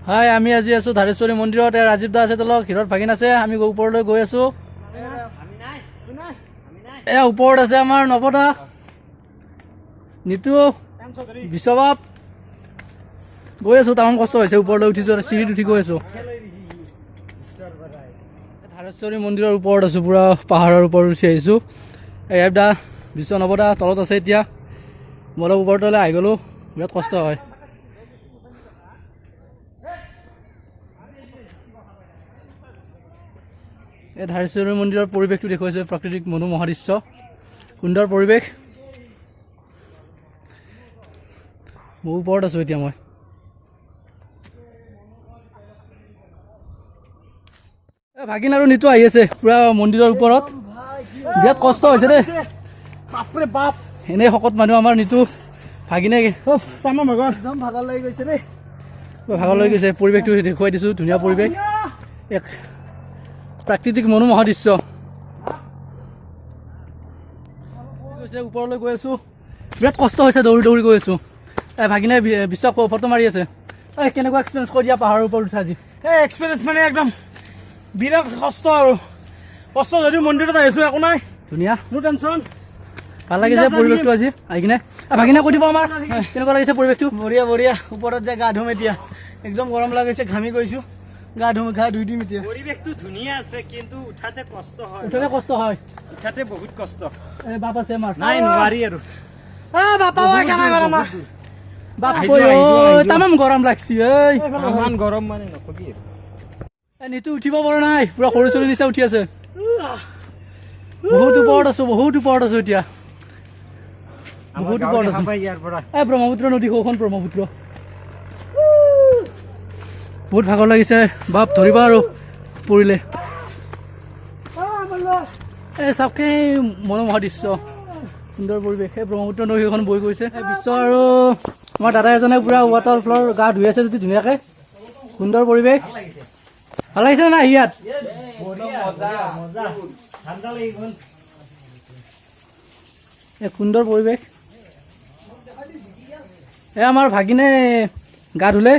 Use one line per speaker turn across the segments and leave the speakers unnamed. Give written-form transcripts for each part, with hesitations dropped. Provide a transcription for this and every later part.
হাই আমি আজি আছো ধাৰেশ্বৰী মন্দিৰত ৰাজীৱ দা আছে তলত হিৰত ভাগিন আছে আমি ওপৰলৈ গৈ আছো এয়া ওপৰত আছে আমাৰ নৱদা নিতু বিশ্ববাপ গৈ আছো তামাম কষ্ট হৈছে ওপৰলৈ উঠিছো চিৰিত উঠি গৈ আছো ধাৰেশ্বৰী মন্দিৰৰ ওপৰত আছো পুৰা পাহাৰৰ ওপৰত উঠি আহিছো ৰাজীৱ দা বিশ্ব নৱদা তলত আছে এতিয়া মই ওপৰলৈ আহি গ'লো বিৰাট কষ্ট হয় এই ধাৰেশ্বৰী মন্দিৰৰ পৰিৱেশটো দেখুৱাইছে প্ৰাকৃতিক মনোমোহা দৃশ্য সুন্দৰ পৰিৱেশ মই ওপৰত আছো এতিয়া মই ভাগিন আৰু নিতু আহি আছে পুৰা মন্দিৰৰ ওপৰত বিৰাট কষ্ট হৈছে দেই বাপৰে বাপ এনেই শকত মানুহ আমাৰ নিতু ভাগিনে একদম ভাগৰ লাগি গৈছে দেই ভাগৰ লাগি গৈছে পৰিৱেশটো দেখুৱাই দিছোঁ ধুনীয়া পৰিৱেশ এক প্ৰাকৃতিক মনোমোহা দৃশ্য ওপৰলৈ গৈ আছোঁ বিৰাট কষ্ট হৈছে দৌৰি দৌৰি গৈ আছোঁ ভাগিনে বিশ্বাস ফটো মাৰি আছে কেনেকুৱা এক্সপিৰিয়েঞ্চ কৰি দিয়া পাহাৰৰ ওপৰত উঠা আজি
এই এক্সপিৰিয়েঞ্চ মানে একদম বিৰাট কষ্ট আৰু কষ্ট যদিও মন্দিৰত আহিছোঁ একো নাই
ধুনীয়া
নো টেনশ্যন
ভাল লাগিছে পৰিৱেশটো আজি আহি কিনে ভাগিনে কৈ দিব আমাৰ কেনেকুৱা লাগিছে পৰিৱেশটো
বঢ়িয়া বঢ়িয়া ওপৰত যে গা ধুম এতিয়া একদম গৰম লাগিছে ঘামি গৈছোঁ গা ধুই দিম এতিয়া
পৰিৱেশটো ধুনীয়া আছে কিন্তু উঠাতে কষ্ট হয়
উঠাতে কষ্ট হয়
উঠাতে বহুত কষ্ট
বাপ আছে আমাৰ
নাই নোৱাৰি আৰু
বাপা
বাপ তামাম গৰম লাগছি
ইমান গৰম মানে নকবি
নিতু উঠিব পৰা নাই পুৰা সৰু চলি নিচা উঠি আছে বহুত ওপৰত আছো এতিয়া বহুত ওপৰত আছো
ইয়াৰ পৰা
ব্ৰহ্মপুত্ৰ নদী সৌখন ব্ৰহ্মপুত্ৰ বহুত ভাগৰ লাগিছে বাপ ধৰিবা আৰু পৰিলে চাওকে মনোমোহা দৃশ্য সুন্দৰ পৰিৱেশ এই ব্ৰহ্মপুত্ৰ নদী সেইখন বৈ গৈছে বিশ্ব আৰু আমাৰ দাদা এজনে পুৰা ৱাটাৰ ফ্ল'ৰ গা ধুই আছে যদি ধুনীয়াকে সুন্দৰ পৰিৱেশ ভাল লাগিছে না ইয়াত এক সুন্দৰ পৰিৱেশ আমাৰ ভাগিনে গা ধুলে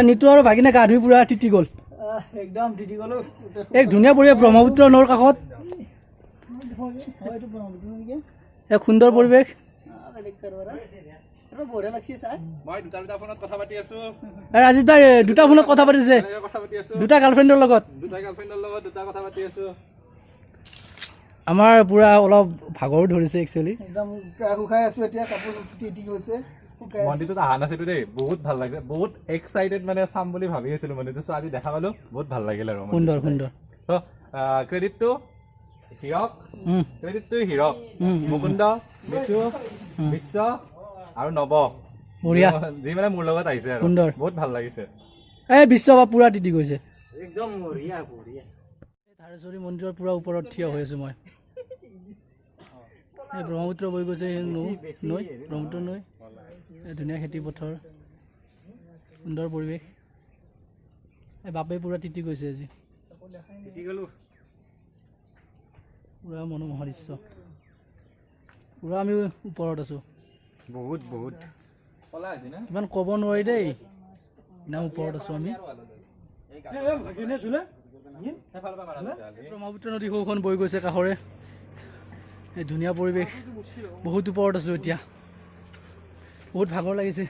নিতু আৰু ভাগিনে গা ধুই পুৰা তিতি গ'ল
একদম তিতি গ'লো
এক ধুনীয়া পৰিৱেশ ব্ৰহ্মপুত্ৰ নৈৰ কাষত এক সুন্দৰ পৰিৱেশ ৰাজীৱ দাই দুটা ফোনত কথা পাতিছে দুটা গাৰ্লফ্ৰেণ্ডৰ লগত আমাৰ পুৰা অলপ ভাগৰো ধৰিছে একচুৱেলি
একদম শুকাই আছো এতিয়া কাপোৰ তিতি গৈছে
মন্দিৰটোত অহা নাছিলো দেই বহুত ভাল লাগিছে বহুত এক্সাইটেড মানে চাম বুলি ভাবি আছিলো মন্দিৰটো আজি দেখা পালো বহুত ভাল লাগিল আৰু
সুন্দৰ
ক্ৰেডিটটো হীৰক মুকুন্দ নিতু বিশ্ব আৰু নৱ
বঢ়িয়া
যি মানে মোৰ লগত আহিছে আৰু
সুন্দৰ
বহুত ভাল লাগিছে
এই বিশ্ব বা পুৰা তিতি গৈছে
একদম বঢ়িয়া বঢ়িয়া
ধাৰেশ্বৰী মন্দিৰৰ পুৰা ওপৰত থিয় হৈ আছো মই এই ব্ৰহ্মপুত্ৰ বৈ গৈছে নৈ ব্ৰহ্মপুত্ৰ নৈ ধুনীয়া খেতি পথাৰ সুন্দৰ পৰিৱেশ এই বাপে পুৰা তিতি গৈছে আজি পুৰা মনোমোহা দৃশ্য পুৰা আমি ওপৰত আছো
বহুত
ইমান ক'ব নোৱাৰি দেই ইমান ওপৰত আছো আমি ব্ৰহ্মপুত্ৰ নদী সৌখন বৈ গৈছে কাষৰে এই ধুনীয়া পৰিৱেশ বহুত ওপৰত আছো এতিয়া বহুত ভাগৰ লাগিছে